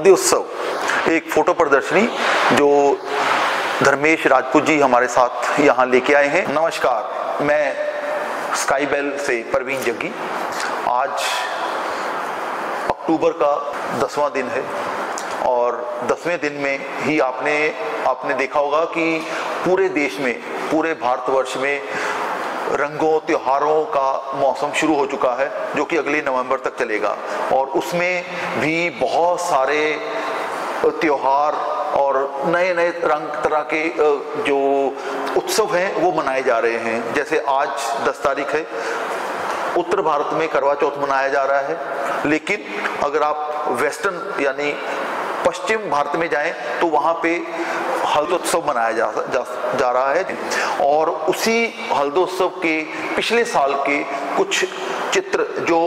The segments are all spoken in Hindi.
हल्दी उत्सव एक फोटो प्रदर्शनी जो धर्मेश राजपूत जी हमारे साथ यहाँ लेके आए हैं। नमस्कार, मैं स्काई बेल से परवीन जग्गी। आज अक्टूबर का 10वां दिन है और 10वें दिन में ही आपने देखा होगा कि पूरे देश में, पूरे भारतवर्ष में रंगों त्योहारों का मौसम शुरू हो चुका है, जो कि अगले नवंबर तक चलेगा। और उसमें भी बहुत सारे त्योहार और नए नए रंग तरह के जो उत्सव हैं वो मनाए जा रहे हैं। जैसे आज 10 तारीख है, उत्तर भारत में करवा चौथ मनाया जा रहा है, लेकिन अगर आप वेस्टर्न यानी पश्चिम भारत में जाएं तो वहाँ पे हल्दोत्सव मनाया जा रहा है। और उसी हल्दोत्सव के पिछले साल के कुछ चित्र जो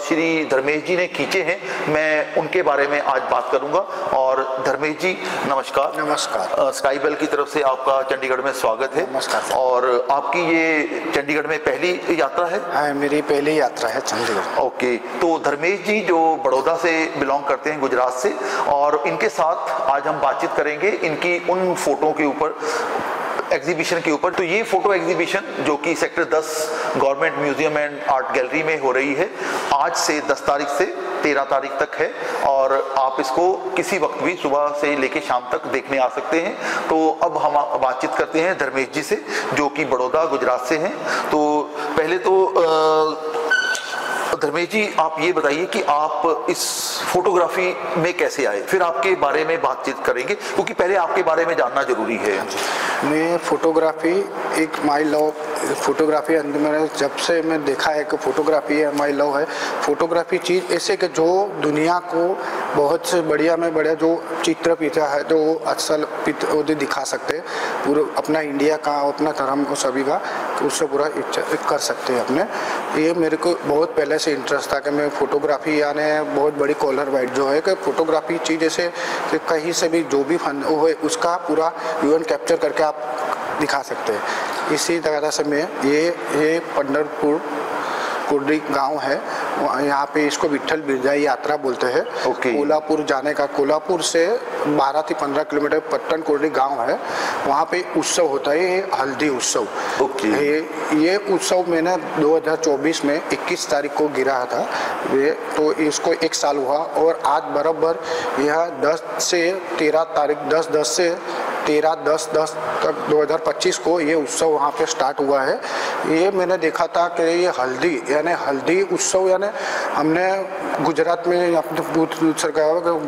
श्री धर्मेश जी ने खींचे हैं, मैं उनके बारे में आज बात करूंगा। और धर्मेश जी नमस्कार। नमस्कार। स्काई बेल की तरफ से आपका चंडीगढ़ में स्वागत है। नमस्कार। और आपकी ये चंडीगढ़ में पहली यात्रा है? हाँ, मेरी पहली यात्रा है चंडीगढ़। ओके, तो धर्मेश जी जो बड़ौदा से बिलोंग करते हैं, गुजरात से, और इनके साथ आज हम बातचीत करेंगे इनकी उन फोटो के ऊपर, एग्जीबिशन के ऊपर। तो ये फोटो एग्जीबिशन जो कि sector 10 government museum and art gallery में हो रही है, आज से 10 तारीख से 13 तारीख तक है। और आप इसको किसी वक्त भी सुबह से लेके शाम तक देखने आ सकते हैं। तो अब हम बातचीत करते हैं धर्मेश जी से, जो कि बड़ौदा गुजरात से हैं। तो पहले तो धर्मेश जी आप ये बताइए कि आप इस फोटोग्राफी में कैसे आए, फिर आपके बारे में बातचीत करेंगे, क्योंकि पहले आपके बारे में जानना जरूरी है। मैं फोटोग्राफी एक माई लव, फोटोग्राफी अंदर मैंने जब से मैं देखा है कि फोटोग्राफी है, माई लव है। फोटोग्राफी चीज़ ऐसे कि जो दुनिया को बहुत से बढ़िया में बढ़िया जो चित्र पीता है, जो असल दिखा सकते हैं पूरा अपना इंडिया का, अपना धर्म को, सभी का, तो उससे पूरा कर सकते हैं अपने। ये मेरे को बहुत पहले से इंटरेस्ट था कि मैं फोटोग्राफी यानी बहुत बड़ी कॉलर वाइट जो है कि फोटोग्राफी चीज़ जैसे कि कहीं से भी जो भी फन हो उसका पूरा इवेंट कैप्चर करके आप दिखा सकते हैं। इसी तरह से मैं ये पंढरपुर कुर्डी गांव है, यहाँ पे इसको विठल बिरजाई यात्रा बोलते हैं। कोल्हापुर जाने का, कोल्हापुर से 12 से 15 किलोमीटर पट्टन कुर्डी गांव है, वहाँ पे उत्सव होता है, ये हल्दी उत्सव। ये उत्सव मैंने 2024 में 21 तारीख को गिरा था, तो इसको 1 साल हुआ। और आज बराबर यह 10 से 13 तारीख 10 से 13/10 तक 2025 को ये उत्सव वहाँ पे स्टार्ट हुआ है। ये मैंने देखा था कि ये हल्दी यानी हल्दी उत्सव यानी हमने गुजरात में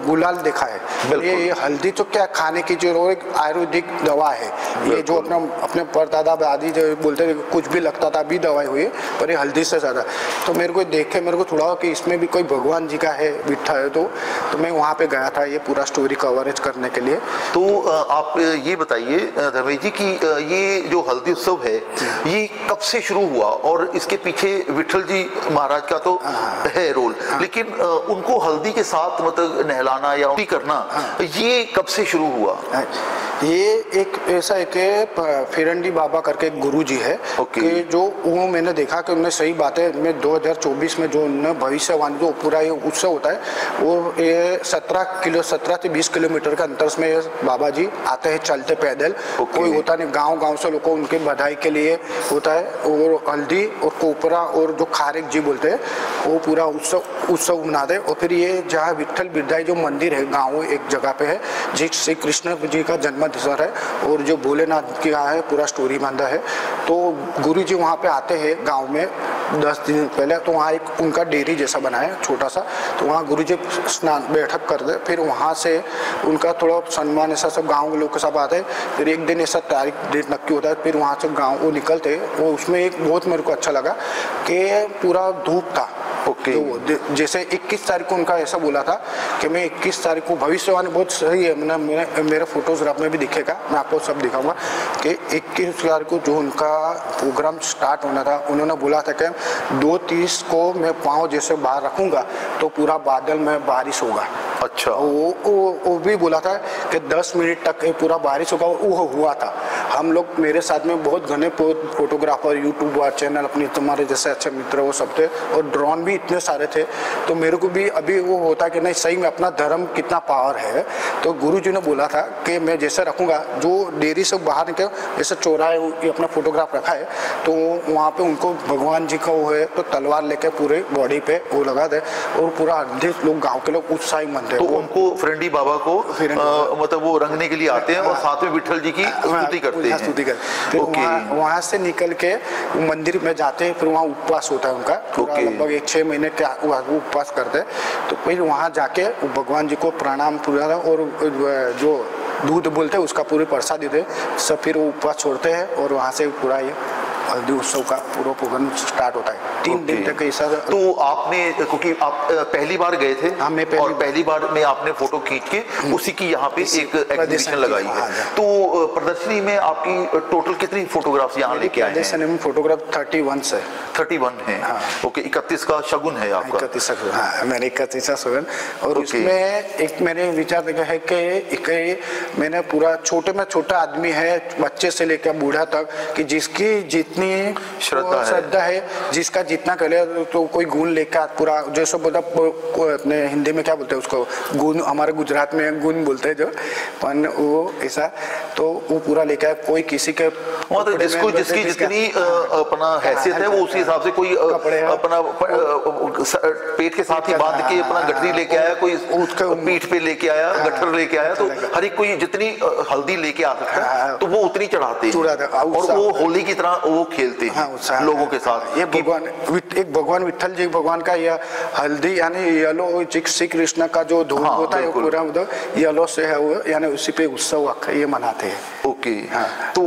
गुलाल देखा है, ये हल्दी तो क्या खाने की जो एक आयुर्वेदिक दवा है, ये जो अपने परदादा दादी जो बोलते हैं कुछ भी लगता था अभी दवाई हुई, पर ये हल्दी से ज़्यादा। तो मेरे को देख के मेरे को थोड़ा कि इसमें भी कोई भगवान जी का है बिठा है, तो मैं वहाँ पे गया था ये पूरा स्टोरी कवरेज करने के लिए। तो आप ये बताइए धर्मेश जी कि ये जो हल्दी उत्सव है ये कब से शुरू हुआ, और इसके पीछे विठल जी महाराज का तो है रोल, लेकिन उनको हल्दी के साथ मतलब नहलाना या करना ये कब से शुरू हुआ? ये एक ऐसा है कि फिरंडी बाबा करके एक गुरु जी है कि जो वो मैंने देखा कि उन्हें सही बात है। मैं 2024 में जो उन्हें भविष्यवाणी जो पूरा ये उत्सव होता है वो ये 17 से 20 किलोमीटर के अंतर में बाबा जी आते हैं चलते पैदल। कोई होता नहीं, गांव से लोगों उनके बधाई के लिए होता है। और हल्दी और कोपरा और जो खारेक जी बोलते हैं वो पूरा उत्सव मनाते हैं। और फिर ये जहाँ विठल बिरजाई जो मंदिर है गाँव एक जगह पे है, जी श्री कृष्ण जी का जन्म दिसर है और जो भोलेनाथ की है पूरा स्टोरी बांधा है। तो गुरु जी वहाँ पे आते हैं गांव में 10 दिन पहले, तो वहाँ एक उनका डेयरी जैसा बना है छोटा सा, तो वहाँ गुरु जी स्नान बैठक कर दे, फिर वहाँ से उनका थोड़ा सम्मान ऐसा सब गाँव के लोग के सब आते हैं। फिर एक दिन ऐसा तारीख डेट नक्की होता है, फिर वहाँ से गाँव वो निकलते। वो उसमें एक बहुत मेरे को अच्छा लगा कि पूरा धूप था। तो जैसे 21 तारीख को उनका ऐसा बोला था कि मैं 21 तारीख को, भविष्यवाणी बहुत सही है, मेरे फोटोज रब में भी दिखेगा, मैं आपको सब दिखाऊंगा कि 21 तारीख को जो उनका प्रोग्राम स्टार्ट होना था, उन्होंने बोला था कि 2:30 को मैं पाँव जैसे बाहर रखूंगा तो पूरा बादल में बारिश होगा। अच्छा। वो भी बोला था कि 10 मिनट तक पूरा बारिश होगा, वो हुआ था। हम लोग, मेरे साथ में बहुत घने फोटोग्राफर, यूट्यूबर चैनल अपने तुम्हारे जैसे अच्छे मित्र वो सब थे, और ड्रोन भी इतने सारे थे। तो मेरे को भी अभी वो होता कि नहीं, सही में अपना धर्म कितना पावर है। तो गुरु जी ने बोला था कि मैं जैसे रखूँगा, जो डेयरी से बाहर निकले जैसे चौराहे अपना फोटोग्राफ रखा है, तो वहाँ पे उनको भगवान जी का वो है तो तलवार लेके पूरे बॉडी पे वो लगा दे, और पूरा लोग गाँव के लोग उत्साही मनते हैं। तो उनको फ्रेंडी बाबा को मतलब वो रंगने के लिए आते हैं और साथ में विठल जी की स्तुति करते हैं। फिर वहाँ से निकल के मंदिर में जाते हैं, फिर वहाँ उपवास होता है उनका पूरा, लगभग 6 महीने का उपवास करते हैं। तो फिर वहाँ जाके भगवान जी को प्रणाम पूरा, और जो दूध बोलते हैं उसका पूरी प्रसाद देते सब, फिर वो उपवास छोड़ते हैं, और वहाँ से पूरा ये हल्दी उत्सव का पूरा प्रोग्राम स्टार्ट होता है। 3 दिन तक ऐसा। तो आपने, क्योंकि आप पहली बार गए थे और पहली बार में आपने फोटो खींच के उसी की यहाँ पे एक एग्जीबिशन लगाई है, तो प्रदर्शनी में आपकी टोटल कितनी फोटोग्राफ्स यहाँ लेके आए हैं? फोटोग्राफ 31 है। 31 है। ओके, 31 का शगुन है आपका? 31 हाँ, मैंने 31 का शगुन। और उसमें एक मैंने विचार देखा है कि मैंने पूरा छोटे में छोटा आदमी है, बच्चे से लेकर बूढ़ा तक, कि जिसकी जितनी श्रद्धा है, जिसका जितना करे, तो कोई गुण लेकर पूरा, जैसे बोलता अपने हिंदी में क्या बोलते हैं उसको, गुण, हमारे गुजरात में गुण बोलते हैं जो, पर वो ऐसा, तो वो पूरा लेकर कोई किसी के मतलब जिसको जिसकी जितनी अपना हैसियत है वो उसी हिसाब से, कोई अपना पेट के साथ ही बांध के अपना गठरी लेके आया, कोई पीठ पे लेके आया, गठर लेके आया, तो हर एक कोई जितनी हल्दी लेके आ सकता है तो वो उतनी चढ़ाते हैं, और वो होली की तरह वो खेलते हैं लोगों के साथ। ये भगवान, एक भगवान विठल जी भगवान का यह हल्दी यानी येलो, श्री कृष्ण का जो धूप होता है पूरा येलो से है वो, यानी उसी पे उत्सव ये मनाते हैं। ओके। तो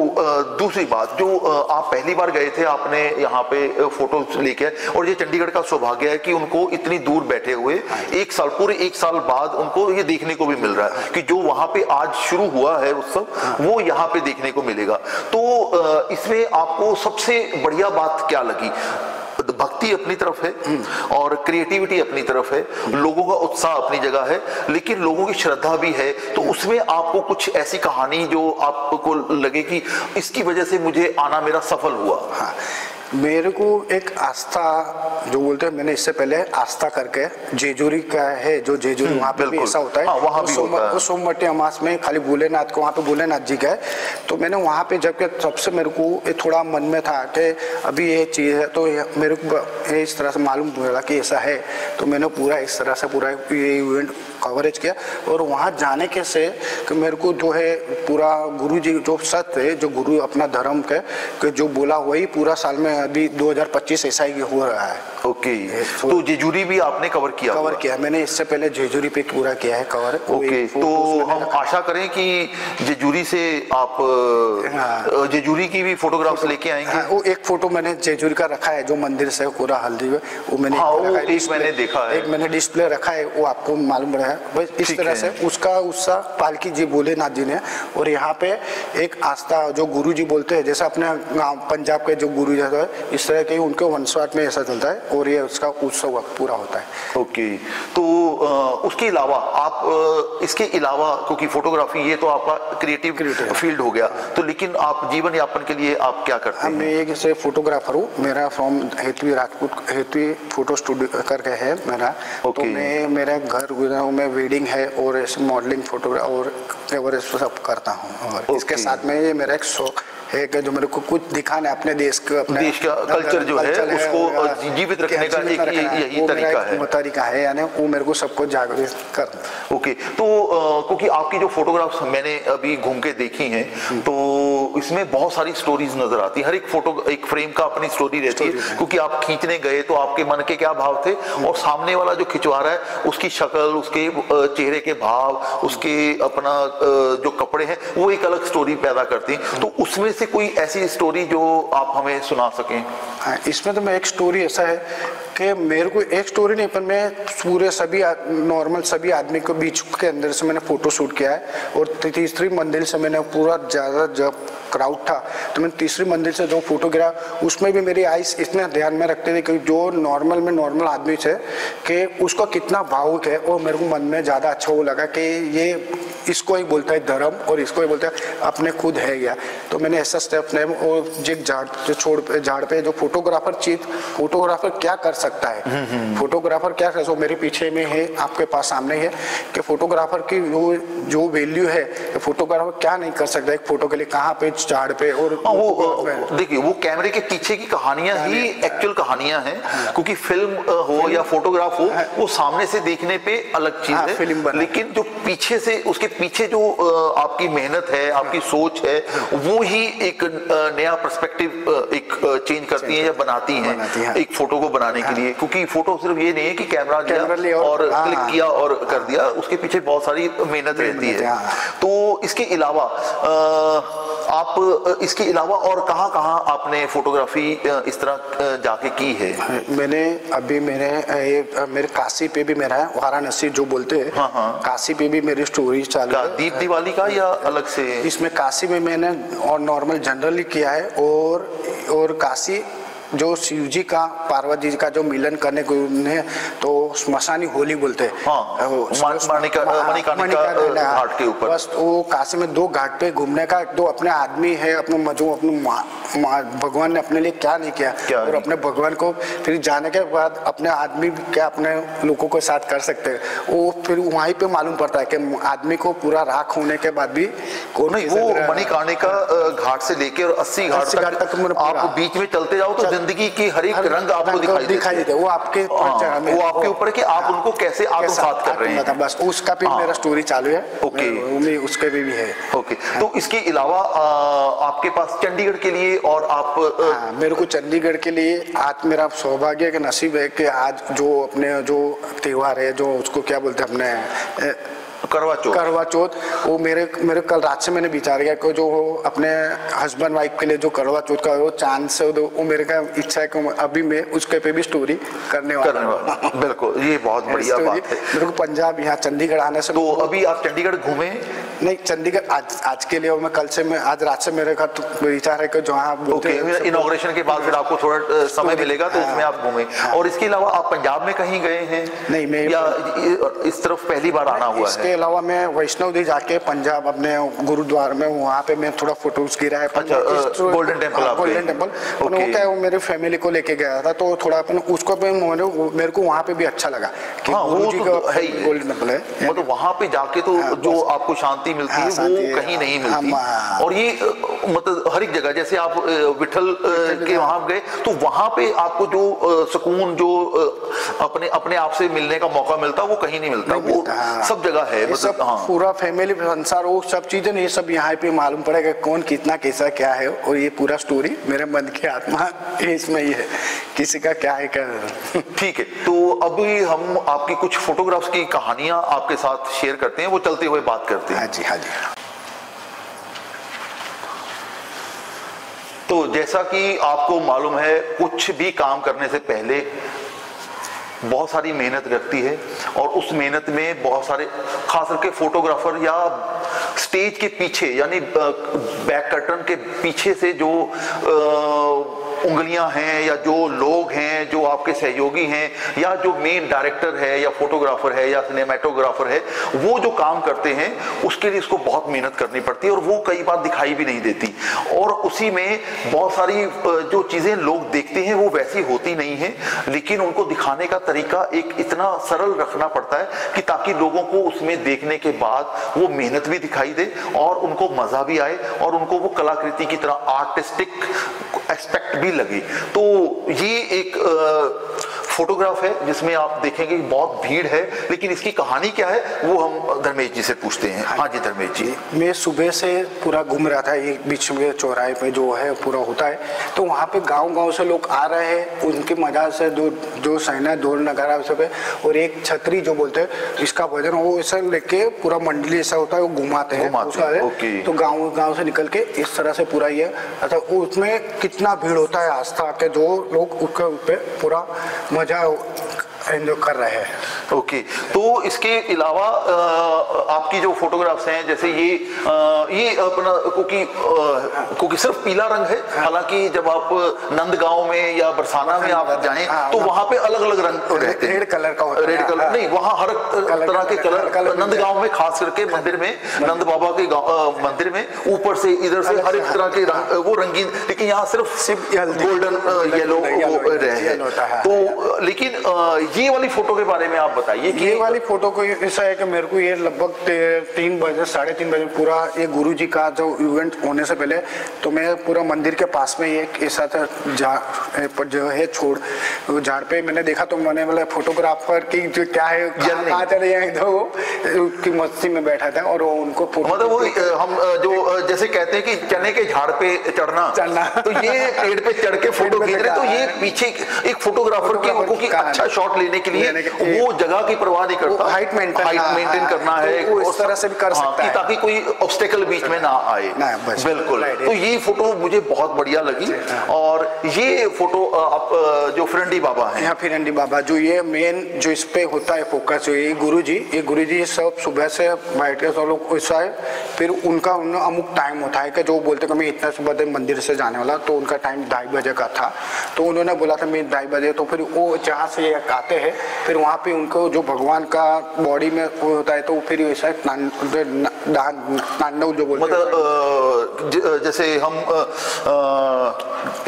दूसरी बात, जो आप पहली बार गए थे, आपने यहाँ पे फोटो लेके, और ये चंडीगढ़ का सौभाग्य है कि उनको इतनी दूर बैठे हुए एक साल, पूरे 1 साल बाद उनको ये देखने को भी मिल रहा है कि जो वहां पे आज शुरू हुआ है उत्सव, वो यहाँ पे देखने को मिलेगा। तो इसमें आपको सबसे बढ़िया बात क्या लगी? भक्ति अपनी तरफ है और क्रिएटिविटी अपनी तरफ है, लोगों का उत्साह अपनी जगह है, लेकिन लोगों की श्रद्धा भी है। तो उसमें आपको कुछ ऐसी कहानी जो आपको लगे कि इसकी वजह से मुझे आना मेरा सफल हुआ? हाँ, मेरे को एक आस्था जो बोलते हैं, मैंने इससे पहले आस्था करके जेजूरी का है, जो जेजूरी वहाँ पे भी ऐसा होता है। वहाँ भी होता है। सोमवती अमास में खाली भोलेनाथ को, वहाँ पे भोलेनाथ जी का है। तो मैंने वहाँ पे जब के सबसे मेरे को थोड़ा मन में था कि अभी ये चीज़ है, तो मेरे को इस तरह से मालूम हुआ कि ऐसा है, तो मैंने पूरा इस तरह से पूरा ये इवेंट कवरेज किया। और वहाँ जाने के से कि मेरे को जो है पूरा गुरु जी जो सत्य है, जो गुरु अपना धर्म के जो बोला वही पूरा साल में अभी 2025 ऐसा ही हो रहा है। ओके। तो जेजूरी भी आपने कवर किया? मैंने इससे पहले जेजूरी पे पूरा किया है कवर। ओके। तो हम आशा करें कि जेजूरी से आप जेजूरी की भी फोटोग्राफ्स लेके आएंगे। वो एक फोटो मैंने जेजूरी का रखा है, जो मंदिर से पूरा हल्दी में, वो मैंने मैंने देखा है, एक मैंने डिस्प्ले रखा है, वो आपको मालूम रहा है। बस इस तरह से उसका उत्साह पालकी जी भोलेनाथ जी ने, और यहाँ पे एक आस्था जो गुरु जी बोलते हैं, जैसे अपने गाँव पंजाब के जो गुरु जी है, इस तरह के उनके वंशवाट में ऐसा चलता है, और ये उसका उत्सव पूरा होता है। ओके। तो उसके अलावा आप इसके अलावा, क्योंकि फोटोग्राफी ये तो आपका क्रिएटिव फील्ड हो गया, तो लेकिन आप जीवन यापन के लिए आप क्या करते हैं? मैं एक जैसे फोटोग्राफर हूँ, मेरा from Hetvi Rajput, Hetvi photo studio करके है मेरा। तो मैं मेरा घर में वेडिंग है और ऐसे मॉडलिंग फोटोग्राफ और कवरेज सब करता हूँ, और इसके साथ में ये मेरा एक शौक है कि जो मेरे को कुछ दिखाना है अपने देश का, अपने देश का कल्चर जो है उसको जीवित रखने का एक यही तरीका है, यानी वो मेरे को सबको जागरूक करना। ओके। तो क्योंकि आपकी जो फोटोग्राफ्स मैंने अभी घूम के देखी हैं, तो इसमें बहुत सारी स्टोरीज नजर आती है। हर एक फोटो, एक फ्रेम का अपनी स्टोरी रहती है, क्योंकि आप खींचने गए तो आपके मन के क्या भाव थे, और सामने वाला जो खिंचवा रहा है उसकी शक्ल, उसके चेहरे के भाव, उसके अपना जो कपड़े हैं, वो एक अलग स्टोरी पैदा करती है। तो उसमें से कोई ऐसी स्टोरी जो आप हमें सुना सकें? हाँ, इसमें तो मैं एक स्टोरी ऐसा है कि मेरे को एक स्टोरी नहीं, पर मैं पूरे सभी नॉर्मल सभी आदमी के बीच के अंदर से मैंने फोटो शूट किया है, और तीसरी मंजिल से मैंने पूरा ज़्यादा जब क्राउड था, तो मैंने तीसरी मंजिल से जो फोटो गिरा उसमें भी मेरी आइस इतना ध्यान में रखते थे कि जो नॉर्मल आदमी से कि उसको कितना भावुक है, और मेरे को मन में ज़्यादा अच्छा वो लगा कि ये इसको ही बोलता है धर्म और इसको ही बोलता है अपने खुद है या। तो मैंने ऐसा स्टेप लिया, और जिस झाड़ पे जो फोटोग्राफर क्या कर सकता है, फोटोग्राफर क्या कर सकता है, मेरे पीछे में है, आपके पास सामने है कि फोटोग्राफर की जो वैल्यू है, फोटोग्राफर क्या नहीं कर सकता एक फोटो के लिए, कहाँ पे झाड़ पे। और वो देखिए वो कैमरे के पीछे की कहानियां ही एक्चुअल कहानियां हैं, क्योंकि फिल्म हो या फोटोग्राफ हो वो सामने से देखने पे अलग चीज है, फिल्म लेकिन जो पीछे से उसके पीछे जो आपकी मेहनत है, आपकी सोच है, वो ही एक नया पर्सपेक्टिव एक चेंज करती है या बनाती है एक फोटो को बनाने के लिए। क्योंकि फोटो सिर्फ ये नहीं है कि कैमरा लिया और क्लिक किया और कर दिया, उसके पीछे बहुत सारी मेहनत रहती है। तो इसके अलावा आप इसके अलावा और कहाँ आपने फोटोग्राफी इस तरह जाके की है? मैंने अभी मेरे काशी पे भी मेरा है, वाराणसी जो बोलते हैं, काशी पे भी मेरी स्टोरी चालू है। दीप दिवाली का या अलग से? इसमें काशी में मैंने और नॉर्मल जनरली किया है, और काशी जो शिव जी का पार्वती जी का जो मिलन करने को उन्हें तो स्मशानी होली बोलते हैं, मणिकर्णिका घाट के ऊपर। बस वो काशी में 2 घाट पे घूमने का, दो अपने आदमी है, अपने भगवान ने अपने लिए क्या नहीं किया, और अपने भगवान को फिर जाने के बाद अपने आदमी क्या अपने लोगों के साथ कर सकते हैं, वो फिर वहीं पे मालूम पड़ता है कि आदमी को पूरा राख होने के बाद भी वो मणिकर्णिका घाट से लेकर 80 घाट तक आप बीच में चलते जाओ तो जिंदगी की हर एक रंग आपको दिखाई देते हैं। वो आपके ऊपर है कि आप उनको कैसे आत्मसात कर रहे हैं। बस उसका भी मेरा स्टोरी चालू है। ओके, उसके भी है। ओके, तो इसके अलावा आपके पास चंडीगढ़ के लिए और आप मेरे को चंडीगढ़ के लिए आज मेरा सौभाग्य का नसीब है कि आज जो अपने जो त्योहार है, जो उसको क्या बोलते हैं अपने करवा चौथ, वो मेरे कल रात से मैंने विचार किया कि जो अपने हस्बैंड वाइफ के लिए जो करवा चौथ का वो चांद से वो मेरे का इच्छा है कि अभी मैं उसके पे भी स्टोरी करने वाला। बिल्कुल, ये बहुत बढ़िया बात है। मेरे को पंजाब यहाँ चंडीगढ़ आने से। तो अभी आप चंडीगढ़ घूमे? नहीं, चंडीगढ़ आज के लिए मैं कल से मैं आज रात से मेरे का विचार है कि जहाँ इनॉग्रेशन के बाद फिर आपको थोड़ा समय मिलेगा तो उसमें आप घूमे। और इसके अलावा आप पंजाब में कहीं गए हैं? नहीं, मैं या इस तरफ पहली बार आना हुआ है? इसके अलावा मैं वैष्णो देवी जाके पंजाब अपने गुरुद्वारा में वहाँ पे मैं थोड़ा फोटोज गिरा है। गोल्डन टेम्पल वो क्या है, मेरे फैमिली को लेके गया था, तो थोड़ा अपन उसको मेरे को वहाँ पे भी अच्छा लगा कि गुरुजी का गोल्डन टेम्पल है। मतलब वहाँ पे जाके तो जो आपको शांति मिलती है वो कहीं नहीं मिलती। और ये मतलब हर एक जगह, जैसे आप विठल के वहाँ गए तो वहाँ पे आपको जो सुकून, जो अपने आप से मिलने का मौका मिलता वो कहीं नहीं मिलता। वो सब जगह है, मतलब पूरा फैमिली संसार वो सब चीजें नहीं, सब यहाँ पे मालूम पड़ेगा कौन कितना कैसा क्या है। और ये पूरा स्टोरी मेरे मन की आत्मा इसमें ही है, किसी का क्या है क्या। ठीक है, तो अभी हम आपकी कुछ फोटोग्राफ्स की कहानियां आपके साथ शेयर करते हैं, वो चलते हुए बात करते हैं। हाँ जी, हाँ जी। तो जैसा कि आपको मालूम है, कुछ भी काम करने से पहले बहुत सारी मेहनत लगती है, और उस मेहनत में बहुत सारे खास करके फोटोग्राफर या स्टेज के पीछे यानी बैक कर्टन के पीछे से जो उंगलियां हैं या जो लोग हैं, जो आपके सहयोगी हैं, या जो मेन डायरेक्टर है या फोटोग्राफर है या सिनेमेटोग्राफर है, वो जो काम करते हैं उसके लिए इसको बहुत मेहनत करनी पड़ती है, और वो कई बार दिखाई भी नहीं देती। और उसी में बहुत सारी जो चीजें लोग देखते हैं वो वैसी होती नहीं है, लेकिन उनको दिखाने का तरीका एक इतना सरल रखना पड़ता है कि ताकि लोगों को उसमें देखने के बाद वो मेहनत भी दिखाई दे और उनको मजा भी आए और उनको वो कलाकृति की तरह आर्टिस्टिक एस्पेक्ट भी लगे। तो ये एक फोटोग्राफ है जिसमें आप देखेंगे कि बहुत भीड़ है, लेकिन इसकी कहानी क्या है वो हम धर्मेश जी से पूछते हैं। हाँ जी धर्मेश जी। मैं सुबह से पूरा घूम रहा था, ये बीच में चौराहे पे जो है पूरा होता है, तो वहाँ पे गांव से लोग आ रहे हैं, उनके मजा से जो सहना ढोल नगारा सब है, और एक छतरी जो बोलते हैं इसका वजन वो ऐसा लेके पूरा मंडली ऐसा होता है वो घुमाते हैं। तो गाँव से निकल के इस तरह से पूरा ये अच्छा, उसमें कितना भीड़ होता है आस्था के, जो लोग उसके ऊपर पूरा मजा एंजॉय कर रहे हैं। ओके, तो इसके अलावा आपकी जो फोटोग्राफ्स हैं, जैसे ये अपना क्योंकि सिर्फ पीला रंग है, हालांकि जब आप नंदगांव में या बरसाना में आप जाएं तो वहां पे अलग अलग रंग रहते हैं। रेड कलर का होता है, रेड कलर नहीं, वहाँ हर तरह के कलर नंदगांव में, खास करके मंदिर में, नंद बाबा के मंदिर में ऊपर से इधर से हर एक तरह के रंग, वो रंगीन, लेकिन यहाँ सिर्फ गोल्डन येलो रहे। तो लेकिन ये वाली फोटो के बारे में आप बताइए कि ये वाली फोटो को ऐसा है कि मेरे को ये लगभग 3 बजे 3:30 बजे पूरा ये गुरुजी का जो इवेंट होने से पहले, तो मैं पूरा मंदिर के पास में ये ऐसा था जो है छोड़ झाड़ पे मैंने देखा, तो मैंने बोला फोटोग्राफर की जो क्या है कहाँ चले जाए, तो की मस्ती में बैठा था और उनको मतलब वो हम जो जैसे कहते हैं कि चने के झाड़ पे चढ़ना, तो ये पेड़ पे चढ़ के फोटो खींच रहे, तो ये पीछे एक फोटोग्राफर की अच्छा शॉट लेने के लिए वो जगह की परवाह नहीं करता, हाइट मेंटेन करना है, वो इस तरह से भी कर सकता है ताकि कोई ऑब्स्टेकल बीच में ना आए। बिल्कुल, तो ये फोटो मुझे बहुत बढ़िया लगी। और ये फोटो आप जो फिरंडी बाबा है, यहाँ फिरंडी बाबा जो ये मेन जो इस पे होता है फोकस, ये गुरुजी सब सुबह से बैठ के सब लोग ऐसा है, फिर उनका अमुक टाइम होता है कि जो बोलते कि मैं इतना सुबह मंदिर से जाने वाला, तो उनका टाइम 2:30 बजे का था, तो उन्होंने बोला था मैं 2:30 बजे, तो फिर वो जहाँ से आते हैं फिर वहाँ पे उनको जो भगवान का बॉडी में वो होता है, तो फिर ऐसा तांडव जो बोलते मतलब जैसे हम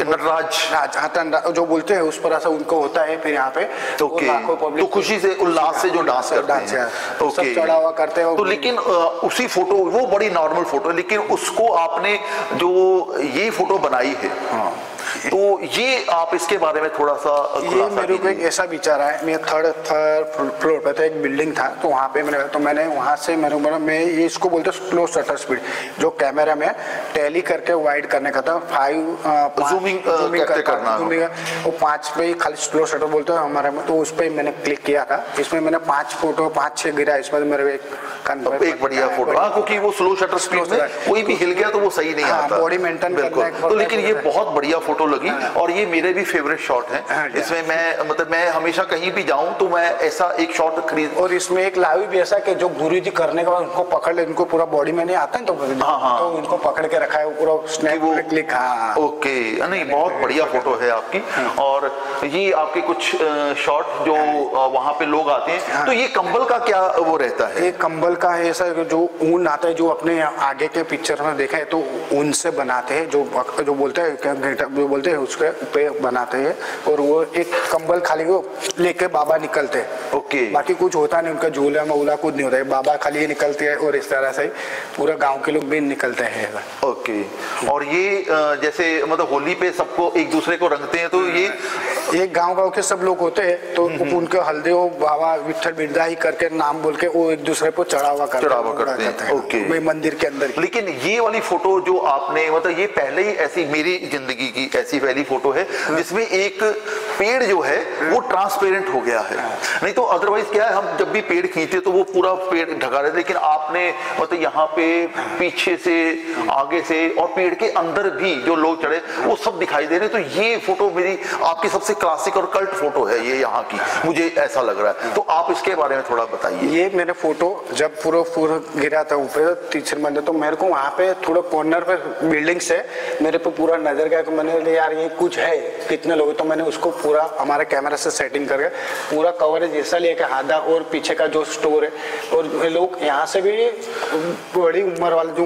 नटराज जो बोलते हैं उस पर ऐसा उनको होता है, फिर यहाँ पे तो खुशी से उल्लास से जो डांस करते हैं, सब चढ़ावा करते हैं। तो लेकिन उसी फोटो, वो बड़ी नॉर्मल फोटो है, लेकिन उसको आपने जो ये फोटो बनाई है, तो ये आप इसके बारे में थोड़ा सा ये मेरे को एक ऐसा विचार है, मैं थर्ड फ्लोर पे था, एक बिल्डिंग था, तो वहाँ पे मैंने वहाँ से मैं ये इसको बोलते स्लो शटर स्पीड, जो कैमरा में टैली करके वाइड करने का था, 5 जूमिंग करना, वो 5 पे खाली स्लो शटर बोलते हैं हमारे में, तो उस पर मैंने क्लिक किया था। इसमें मैंने 5-6 गिरा, इसमें मेरे एक बढ़िया फोटो, क्योंकि वो स्लो शटर स्पीड में कोई भी हिल गया तो वो सही नहीं आता, बॉडी मेंटेन करना है। तो लेकिन ये बहुत बढ़िया फोटो लगी और ये मेरे भी फेवरेट शॉट है। इसमें मैं हमेशा कहीं भी जाऊं तो मैं ऐसा एक शॉट खरीद, और इसमें एक लाइव भी ऐसा कि जो गुरुजी करने के बाद उनको पकड़ ले, उनको पूरा बॉडी में नहीं आता है, तो तो उनको पकड़ के रखा है, पूरा स्नैप क्लिक। ओके, नहीं बहुत बढ़िया फोटो है आपकी। और ये आपके कुछ शॉट जो वहां पे लोग आते हैं, तो ये कंबल का क्या वो रहता है? ये कंबल का है ऐसा जो ऊन आता है, जो अपने आगे के पिक्चर में देखा है, तो ऊन से बनाते हैं, जो बोलते हैं उसके पे बनाते हैं, और वो एक कंबल खाली वो लेके बाबा निकलते हैं। ओके, बाकी कुछ होता नहीं, उनका झूला मऊला कुछ नहीं होता है, बाबा खाली निकलते हैं, और इस तरह से पूरा गांव के लोग भी निकलते हैं। ओके, और ये जैसे मतलब होली पे सबको एक दूसरे को रंगते हैं, तो ये गांव के सब लोग होते हैं, तो उनके हल्दी वो बाबा विठल बिरदाई करके नाम बोल के वो एक दूसरे को चढ़ावा करते हैं। ओके, मंदिर के अंदर। लेकिन ये वाली फोटो जो आपने, मतलब ये पहले ही ऐसी मेरी जिंदगी की ऐसी पहली फोटो है जिसमें एक पेड़ जो है वो ट्रांसपेरेंट हो गया है। नहीं तो अदरवाइज क्या है, हम जब भी पेड़ खींचते तो वो पूरा पेड़ ढका रहता है, लेकिन आपने मतलब यहाँ पे पीछे से, आगे से और पेड़ के अंदर भी जो लोग चढ़े वो सब दिखाई दे रहे। तो ये फोटो मेरी आपकी सबसे क्लासिक और कल्ट फोटो है ये यहाँ की, मुझे ऐसा लग रहा है। तो आप इसके बारे में थोड़ा बताइए। ये मेरे फोटो जब पूरा गिरा था ऊपर तीसरे मंदिर, तो मेरे को वहाँ पे थोड़ा कॉर्नर पे बिल्डिंग से मेरे पे पूरा नजर गया, तो मैंने यार ये कुछ है, कितने लोग, तो मैंने उसको पूरा हमारे कैमरा से सेटिंग करके पूरा कवरेज ऐसा लिया कि आधा और पीछे का जो स्टोर है, और लोग यहाँ से भी बड़ी उम्र वाले जो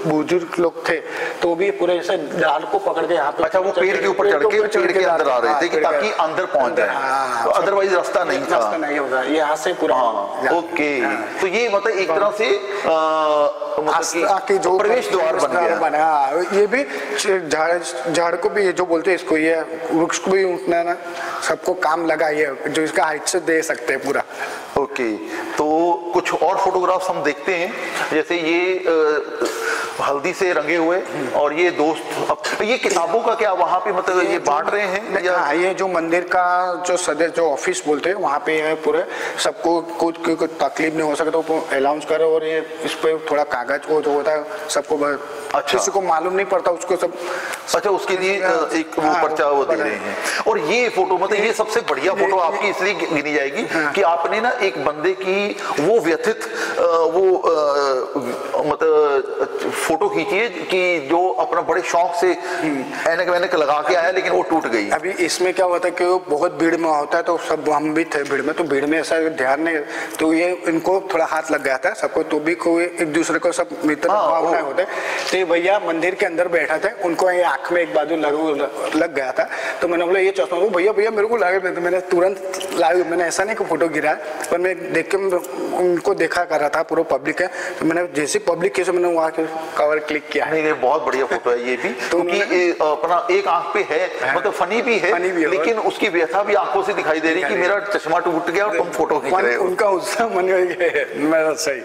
बुजुर्ग लोग थे, तो भी पूरे ऐसे डाल को पकड़ के यहाँ पे, अच्छा वो पेड़ के ऊपर चढ़ के पेड़ के अंदर आ रहे थे कि ताकि अंदर पहुंच जाए, तो अदरवाइज रास्ता नहीं था, रास्ता नहीं होगा यहाँ से पूरा। ओके, तो ये मतलब एक तरह से जो प्रवेश द्वार बना। ये भी झाड़ को भी जो बोलते हैं इसको, ये वृक्ष को भी उठना ना सबको काम लगा, ये जो इसका हाइट से दे सकते हैं पूरा। ओके, तो कुछ और फोटोग्राफ्स हम देखते हैं, जैसे ये हल्दी से रंगे हुए, और ये दोस्त, अब ये किताबों का क्या वहाँ पे मतलब ये बांट रहे हैं या? हाँ, ये जो मंदिर का जो सदस्य जो ऑफिस बोलते हैं वहाँ पे है, पूरे सबको कुछ तकलीफ नहीं हो सके तो अलाउंस करे, और ये इस पे थोड़ा कागज वो जो होता है सबको अच्छा। किसी को मालूम नहीं पड़ता उसको सब। अच्छा, उसके लिए एक वो पर्चा वो दे रहे हैं। और ये फोटो मतलब ये सबसे बढ़िया फोटो आपकी इसलिए गिनी जाएगी कि आपने ना एक बंदे की वो व्यथित मतलब फोटो खींची है कि जो अपना बड़े शौक से ऐनक वैनक लगा के आया लेकिन वो टूट गई। अभी इसमें क्या होता है कि वो बहुत भीड़ में होता है, तो सब हम भी थे भीड़ में, तो भीड़ में ऐसा ध्यान नहीं, तो ये इनको थोड़ा हाथ लग गया था सबको, तो भी कोई एक दूसरे को सब मित्र भावनाएं होते। तो ये भैया मंदिर के अंदर बैठा थे, उनको ये आंख में एक बाजू लग गया था, तो मैंने बोला ये चश्मा, वो भैया भैया मेरे को लगे, तो मैंने तुरंत लाइव, मैंने ऐसा नहीं कि फोटो गिरा, पर मैं देख के उनको देखा कर रहा था, पूरा पब्लिक है, तो मैंने जैसे पब्लिक के मैंने वहाँ के कवर क्लिक किया। नहीं, बहुत बढ़िया फोटो है ये भी, क्योंकि अपना एक आंख पे है, मतलब फनी भी है, लेकिन उसकी व्यथा भी आंखों से दिखाई दे रही कि मेरा चश्मा टूट गया और तुम फोटो खींच रहे हो। उनका उत्साह मन मेरा सही।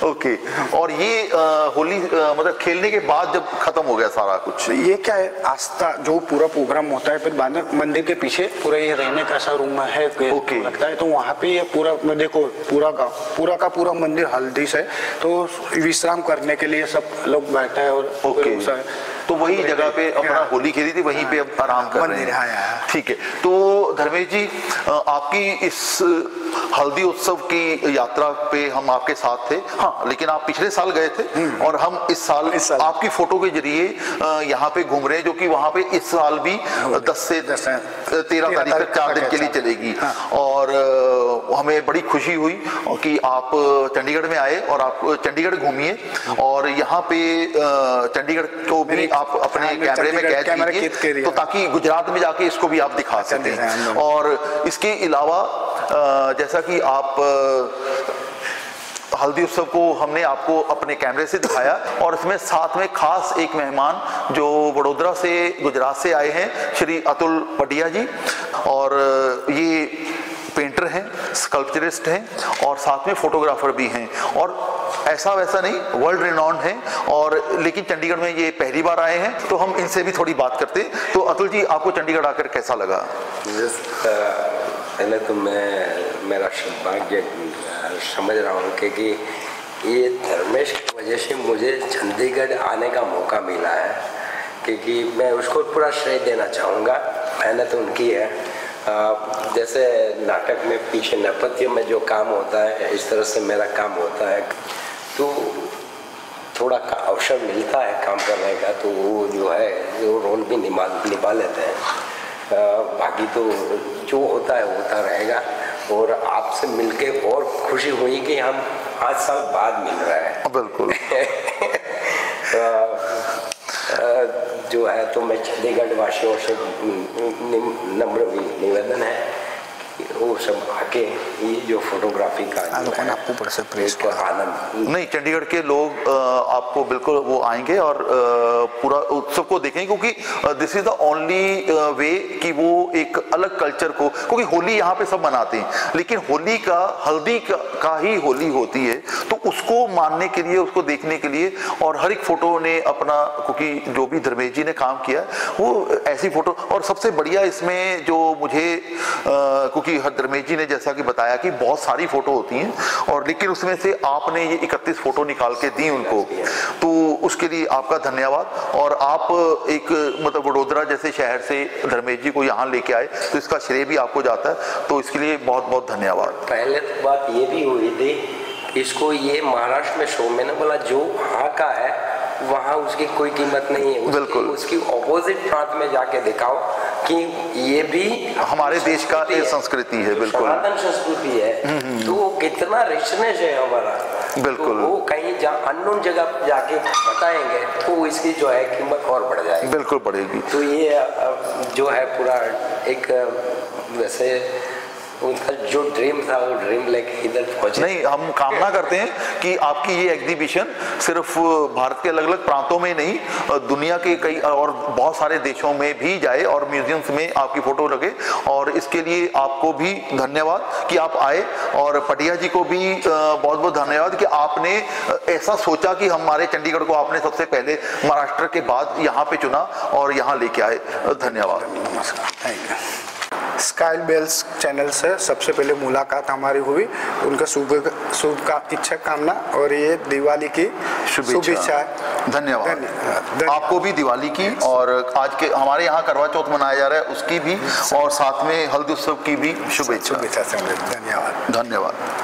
ओके, और ये होली मतलब खेलने के बाद जब खत्म हो गया सारा कुछ, ये क्या है, आस्था जो पूरा प्रोग्राम होता है, फिर बाद में मंदिर के पीछे पूरा ये रहने का सा रूम है लगता है, तो वहाँ पे ये पूरा देखो पूरा का पूरा मंदिर हल्दी से, तो विश्राम करने के लिए सब लोग बैठे हैं और तो वही जगह पे अपना होली खेली थी, वहीं पे अब आराम कर रहे हैं। ठीक है, तो धर्मेश जी आपकी इस हल्दी उत्सव की यात्रा पे हम आपके साथ थे, हाँ, लेकिन आप पिछले साल गए थे और हम इस साल आपकी फोटो के जरिए यहाँ पे घूम रहे हैं, जो कि वहाँ पे इस साल भी 10 से 13 तारीख तक 4 दिन के लिए चलेगी। और हमें बड़ी खुशी हुई कि आप चंडीगढ़ में आए और आप चंडीगढ़ घूमिए, और यहाँ पे चंडीगढ़ को भी आप अपने कैमरे में कैद कीजिए, तो ताकि गुजरात में जाके इसको भी आप दिखा सकें। और इसके अलावा जैसा कि आप हल्दी उत्सव को हमने आपको अपने कैमरे से दिखाया, और इसमें साथ में खास एक मेहमान जो वडोदरा से गुजरात से आए हैं, श्री अतुल पटिया जी, और ये पेंटर हैं, स्कल्पचरिस्ट हैं और साथ में फोटोग्राफर भी हैं, और ऐसा वैसा नहीं, वर्ल्ड रिनॉन्ड हैं, और लेकिन चंडीगढ़ में ये पहली बार आए हैं, तो हम इनसे भी थोड़ी बात करते हैं। तो अतुल जी, आपको चंडीगढ़ आकर कैसा लगा? पहले तो मैं मेरा सौभाग्य समझ रहा हूँ कि ये धर्मेश की वजह से मुझे चंडीगढ़ आने का मौका मिला है, क्योंकि मैं उसको पूरा श्रेय देना चाहूँगा। मेहनत उनकी है, जैसे नाटक में पीछे नेपथ्य में जो काम होता है, इस तरह से मेरा काम होता है, तो थोड़ा अवसर मिलता है काम करने का, तो वो जो है वो रोल भी निभा लेते हैं। बाकी तो जो होता है होता रहेगा, और आपसे मिलके और खुशी हुई कि हम 5 साल बाद मिल रहे हैं। बिल्कुल। जो है तो मैं चंडीगढ़ वासियों से नम्र निवेदन है वो सब आके ये जो फोटोग्राफी का आपको आनंद, नहीं, चंडीगढ़ के लोग आपको बिल्कुल वो आएंगे और पूरा उत्सव को देखेंगे, क्योंकि this is the only way कि वो एक अलग कल्चर को, क्योंकि होली यहाँ पे सब मनाते हैं, लेकिन होली का हल्दी का ही होली होती है, तो उसको मानने के लिए, उसको देखने के लिए, और हर एक फोटो ने अपना, क्योंकि जो भी धर्मेश जी ने काम किया वो ऐसी फोटो, और सबसे बढ़िया इसमें जो मुझे क्योंकि धर्मेश जी ने जैसा कि बताया कि बहुत सारी फोटो होती हैं, और लेकिन उसमें से आपने ये 31 फोटो निकाल के दी उनको, तो उसके लिए आपका धन्यवाद। और आप एक मतलब वडोदरा जैसे शहर से धर्मेश जी को यहाँ लेके आए, तो इसका श्रेय भी आपको जाता है, तो इसके लिए बहुत बहुत धन्यवाद। पहले तो बात ये भी हुई थी, इसको ये महाराष्ट्र में शो, मैंने बोला जो वहाँ का है वहाँ उसकी कोई कीमत नहीं है, बिल्कुल उसकी ऑपोजिट प्रांत में जाके दिखाओ कि ये भी हमारे देश का एक संस्कृति है, बिल्कुल सनातन संस्कृति है, तो वो कितना रिचनेस है हमारा, बिल्कुल। तो वो कहीं अननोन जगह जाके बताएंगे तो इसकी जो है कीमत और बढ़ जाएगी, बिल्कुल बढ़ेगी। तो ये जो है पूरा एक वैसे उनका जो ड्रीम था वो ड्रीम लेके इधर पहुंचे। नहीं, हम कामना करते हैं कि आपकी ये एग्जीबिशन सिर्फ भारत के अलग अलग प्रांतों में नहीं, दुनिया के कई और बहुत सारे देशों में भी जाए और म्यूजियम्स में आपकी फोटो लगे, और इसके लिए आपको भी धन्यवाद कि आप आए, और पटिया जी को भी बहुत बहुत धन्यवाद कि आपने ऐसा सोचा कि हमारे चंडीगढ़ को आपने सबसे पहले महाराष्ट्र के बाद यहाँ पे चुना और यहाँ लेके आए। धन्यवाद। नमस्कार, thank you. Sky Bells channel से सबसे पहले मुलाकात हमारी हुई, उनका शुभ का इच्छा कामना और ये दिवाली की शुभेच्छा। धन्यवाद। आपको भी दिवाली की और आज के हमारे यहाँ करवा चौथ मनाया जा रहा है उसकी भी और साथ में हल्दी उत्सव की भी शुभेच्छा। धन्यवाद। धन्यवाद।